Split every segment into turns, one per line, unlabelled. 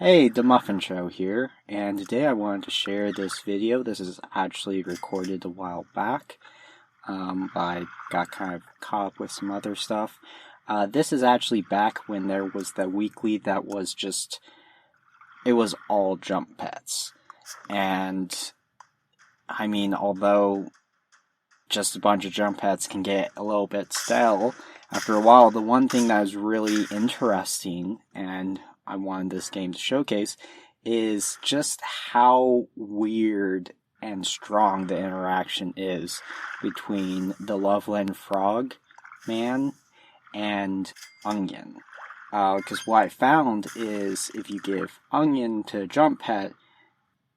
Hey, the Muffin Show here, and today I wanted to share this video. This is actually recorded a while back, but I got kind of caught up with some other stuff. This is actually back when there was the weekly that was it was all jump pets. And, I mean, although just a bunch of jump pets can get a little bit stale, after a while, the one thing that is really interesting, and I wanted this game to showcase, is just how weird and strong the interaction is between the Loveland Frogman and Onion. Because what I found is if you give Onion to Jump Pet,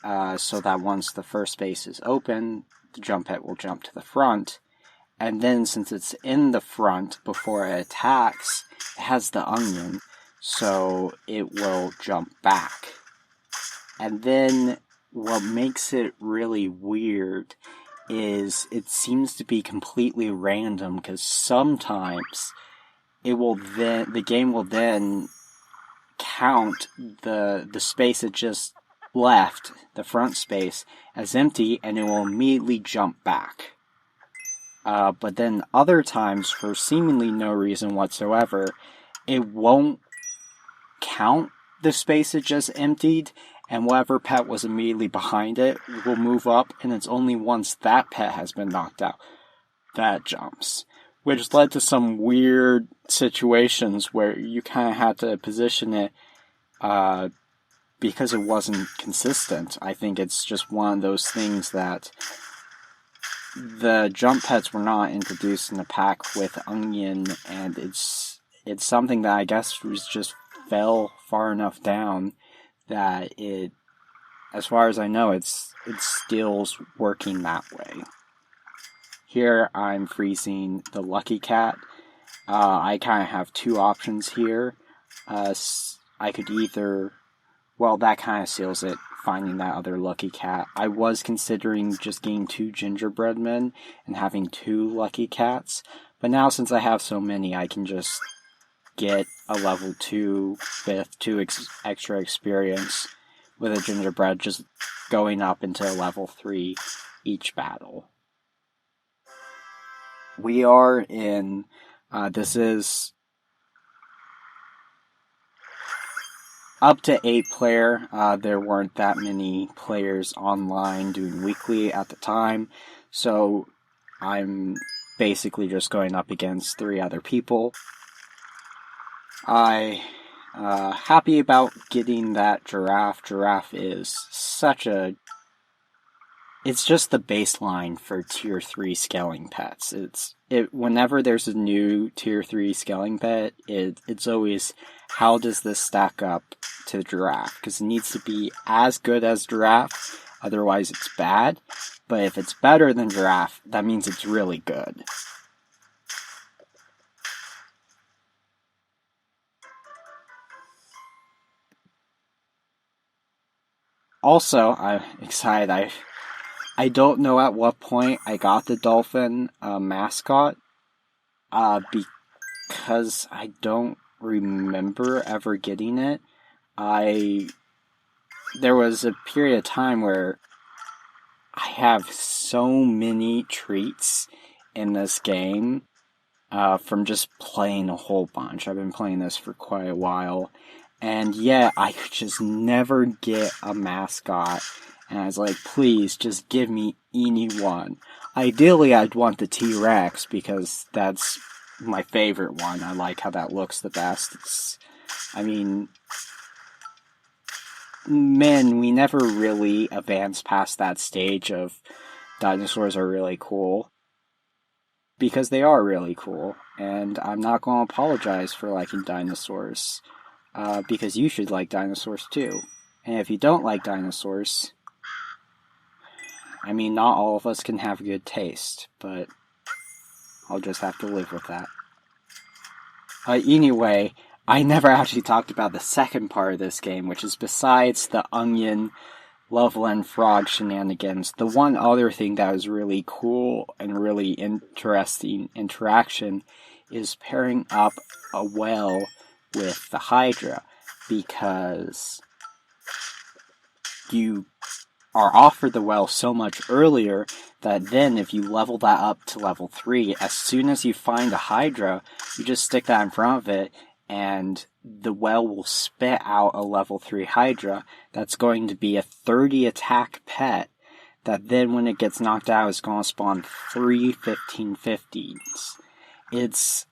so that once the first space is open, the Jump Pet will jump to the front, and then since it's in the front before it attacks, it has the Onion, so it will jump back. And then what makes it really weird is it seems to be completely random, because sometimes the game will then count the space it just left, the front space, as empty, and it will immediately jump back. But then other times, for seemingly no reason whatsoever, it won't count the space it just emptied, and whatever pet was immediately behind it will move up, and it's only once that pet has been knocked out that jumps. Which led to some weird situations where you kind of had to position it because it wasn't consistent. I think it's just one of those things that the jump pets were not introduced in the pack with Onion, and it's something that I guess was just fell far enough down that it, as far as I know, it's still working that way. Here I'm freezing the Lucky Cat. I kind of have two options here. I could either, well, that kind of seals it, finding that other Lucky Cat. I was considering just getting 2 gingerbread men and having 2 Lucky Cats, but now since I have so many, I can just get a level 2 with 2 extra experience with a gingerbread, just going up into level 3 each battle. We are in, this is up to 8 player. There weren't that many players online doing weekly at the time, so I'm basically just going up against 3 other people. Happy about getting that giraffe. Giraffe is it's just the baseline for tier 3 scaling pets. Whenever there's a new tier 3 scaling pet, it's always, how does this stack up to giraffe? Because it needs to be as good as giraffe, otherwise it's bad. But if it's better than giraffe, that means it's really good. Also, I'm excited. I don't know at what point I got the dolphin mascot, because I don't remember ever getting it. There was a period of time where I have so many treats in this game from just playing a whole bunch. I've been playing this for quite a while, and yet I could just never get a mascot. And I was like, please, just give me anyone. Ideally, I'd want the T-Rex, because that's my favorite one. I like how that looks the best. We never really advanced past that stage of dinosaurs are really cool. Because they are really cool. And I'm not going to apologize for liking dinosaurs. Because you should like dinosaurs too. And if you don't like dinosaurs, not all of us can have good taste, but I'll just have to live with that. Anyway, I never actually talked about the second part of this game, which is besides the Onion Loveland Frog shenanigans, the one other thing that was really cool and really interesting interaction is pairing up a whale with the hydra, because you are offered the well so much earlier that then if you level that up to level 3, as soon as you find a hydra, you just stick that in front of it, and the well will spit out a level 3 hydra that's going to be a 30 attack pet that then when it gets knocked out is going to spawn 3 15/15s. It's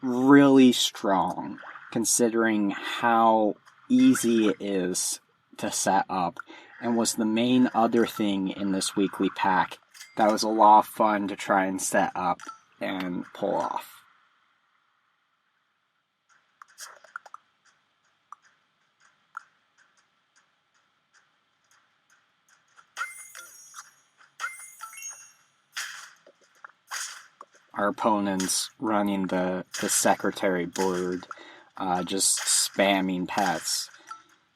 really strong considering how easy it is to set up, and was the main other thing in this weekly pack that was a lot of fun to try and set up and pull off. Our opponent's running the secretary board, just spamming pets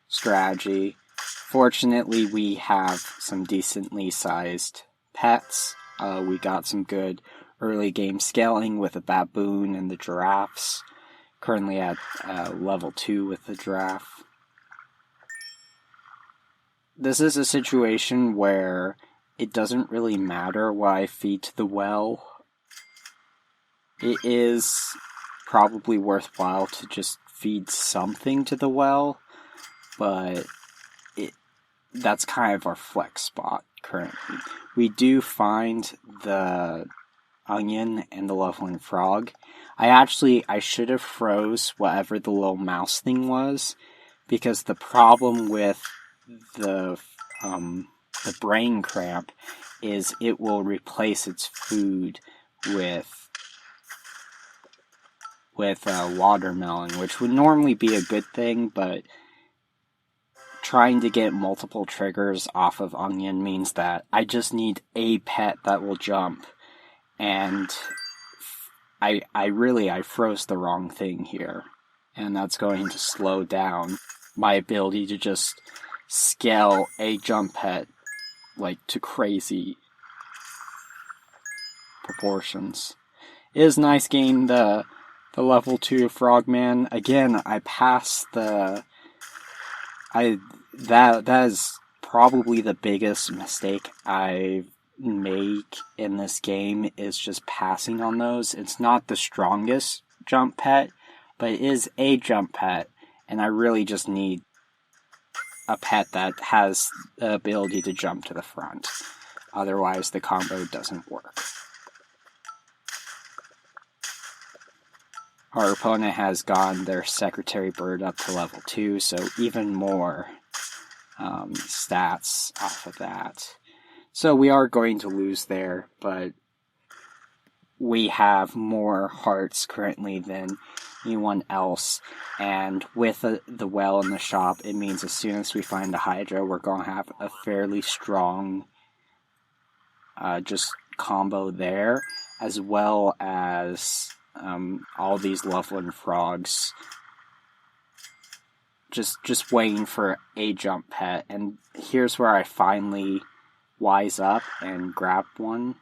strategy. Fortunately, we have some decently sized pets. We got some good early game scaling with the baboon and the giraffes. Currently at level 2 with the giraffe. This is a situation where it doesn't really matter what I feed to the well. It is probably worthwhile to just feed something to the well, but that's kind of our flex spot currently. We do find the onion and the Loveland frog. I should have froze whatever the little mouse thing was, because the problem with the brain cramp is it will replace its food with watermelon, which would normally be a good thing, but trying to get multiple triggers off of onion means that I just need a pet that will jump, and I froze the wrong thing here, and that's going to slow down my ability to just scale a jump pet like to crazy proportions. It is nice getting the level 2 Frogman. Again, I passed that is probably the biggest mistake I make in this game, is just passing on those. It's not the strongest jump pet, but it is a jump pet, and I really just need a pet that has the ability to jump to the front. Otherwise, the combo doesn't work. Our opponent has gotten their secretary bird up to level 2, so even more stats off of that. So we are going to lose there, but we have more hearts currently than anyone else, and with the well in the shop, it means as soon as we find the hydra, we're going to have a fairly strong just combo there, as well as all these Loveland frogs just waiting for a jump pet. And here's where I finally wise up and grab one.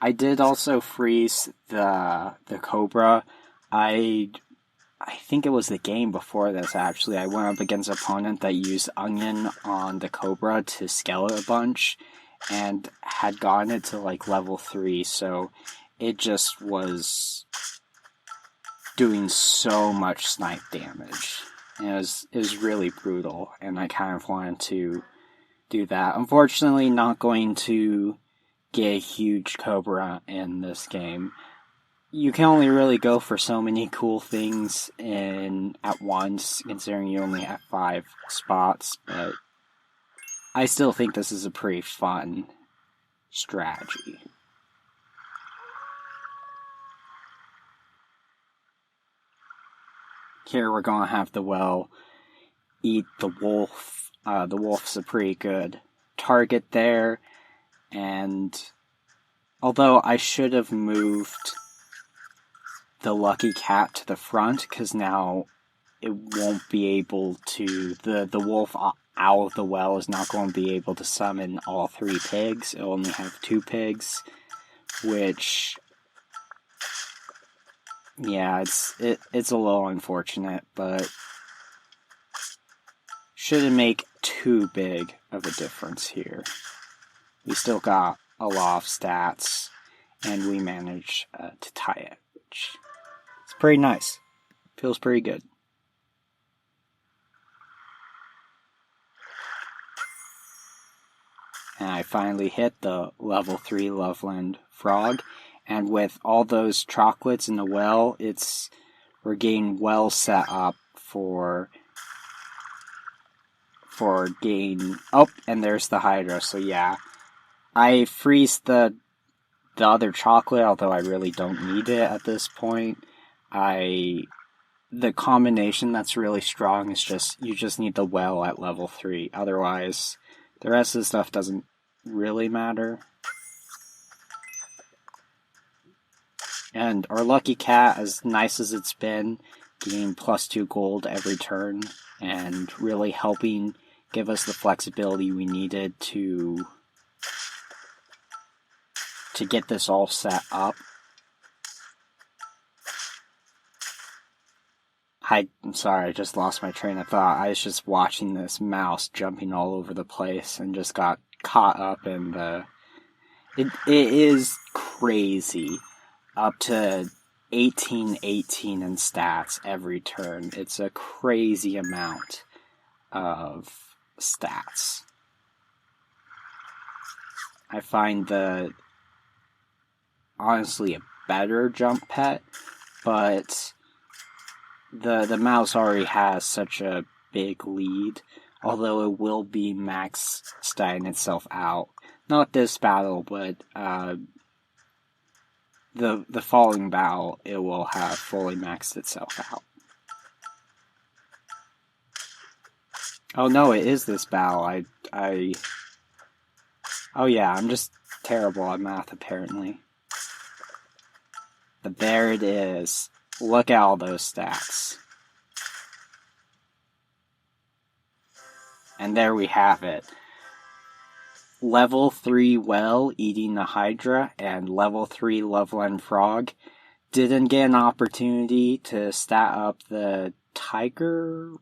I did also freeze the cobra. I think it was the game before this, actually. I went up against an opponent that used onion on the cobra to scale it a bunch, and had gotten it to like level 3, so it just was doing so much snipe damage. And it was really brutal, and I kind of wanted to do that. Unfortunately, not going to get a huge cobra in this game. You can only really go for so many cool things at once, considering you only have 5 spots, but I still think this is a pretty fun strategy. Here we're going to have the well eat the wolf. The wolf's a pretty good target there, and although I should have moved the lucky cat to the front, because now it won't be able to, the wolf out of the well is not going to be able to summon all 3 pigs. It'll only have 2 pigs, which, yeah, it's a little unfortunate, but shouldn't make too big of a difference here. We still got a lot of stats, and we managed to tie it, which is pretty nice. Feels pretty good. And I finally hit the level 3 Loveland Frog, and with all those chocolates in the well, we're getting well set up for gain. Oh, and there's the hydra. So yeah, I freeze the other chocolate, although I really don't need it at this point. The combination that's really strong is you just need the well at level 3. Otherwise, the rest of the stuff doesn't really matter. And our lucky cat, as nice as it's been, getting +2 gold every turn and really helping give us the flexibility we needed to get this all set up. I'm sorry, I just lost my train of thought. I was just watching this mouse jumping all over the place and just got caught up in it is crazy. Up to 18/18 in stats every turn. It's a crazy amount of stats. I find honestly a better jump pet, but the mouse already has such a big lead, although it will be max statting itself out. Not this battle, but the following battle, it will have fully maxed itself out. Oh no, it is this battle. Oh yeah, I'm just terrible at math apparently. But there it is. Look at all those stats. And there we have it. Level 3 well eating the hydra and level 3 Loveland Frog. Didn't get an opportunity to stat up the tigerfly,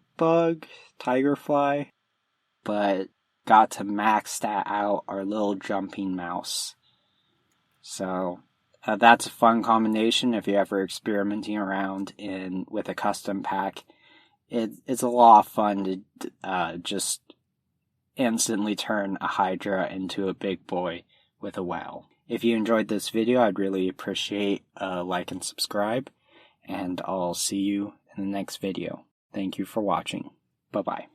but got to max stat out our little jumping mouse. So that's a fun combination if you're ever experimenting around with a custom pack. It's a lot of fun to just instantly turn a hydra into a big boy with a well. If you enjoyed this video, I'd really appreciate a like and subscribe, and I'll see you in the next video. Thank you for watching. Bye-bye.